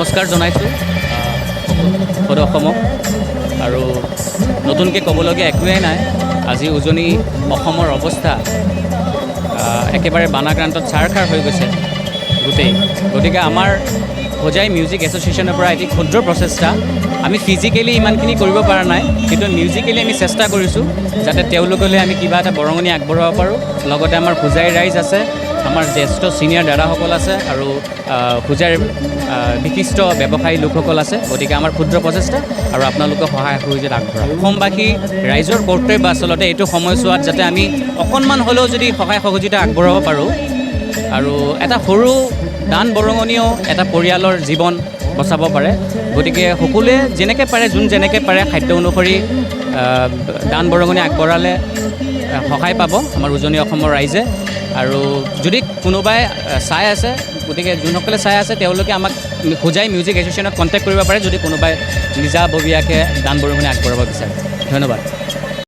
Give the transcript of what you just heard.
নমস্কাৰ জনাইছোঁ সদৌ অসমক। আৰু নতুনকৈ ক'বলগীয়া একোৱেই নাই। আজি উজনি অসমৰ অৱস্থা একেবাৰে বানাক্ৰান্তত ছাৰখাৰ হৈ গৈছে গোটেই। গতিকে আমাৰ হোজাই মিউজিক এছ'চিয়েশ্যনৰ পৰা এটি ক্ষুদ্ৰ প্ৰচেষ্টা, আমি ফিজিকেলি ইমানখিনি কৰিব পৰা নাই, কিন্তু মিউজিকেলি আমি চেষ্টা কৰিছোঁ যাতে তেওঁলোকলৈ আমি কিবা এটা বৰঙণি আগবঢ়াব পাৰোঁ। লগতে আমাৰ হোজাইৰ ৰাইজ আছে, আমাৰ জ্যেষ্ঠ ছিনিয়ৰ দাদাসকল আছে আৰু হোজাইৰ বিশিষ্ট ব্যৱসায়ী লোকসকল আছে। গতিকে আমাৰ ক্ষুদ্ৰ প্ৰচেষ্টা আৰু আপোনালোকৰ সহায় সহযোগিতা আগবঢ়াওক। অসমবাসী ৰাইজৰ কৰ্তব্য আচলতে এইটো সময়ছোৱাত যাতে আমি অকণমান হ'লেও যদি সহায় সহযোগিতা আগবঢ়াব পাৰোঁ, আৰু এটা সৰু দান বৰঙণিয়েও এটা পৰিয়ালৰ জীৱন বচাব পাৰে। গতিকে সকলোৱে যেনেকৈ পাৰে, যোন যেনেকৈ পাৰে সাধ্য অনুসৰি দান বৰঙণি আগবঢ়ালে সহায় পাব আমাৰ উজনি অসমৰ ৰাইজে। আৰু যদি কোনোবাই চাই আছে, গতিকে যোনসকলে চাই আছে তেওঁলোকে আমাক হোজাই মিউজিক এছ'চিয়েশ্যনত কণ্টেক্ট কৰিব পাৰে যদি কোনোবাই নিজাববীয়াকৈ দান বৰঙণি আগবঢ়াব বিচাৰে। ধন্যবাদ।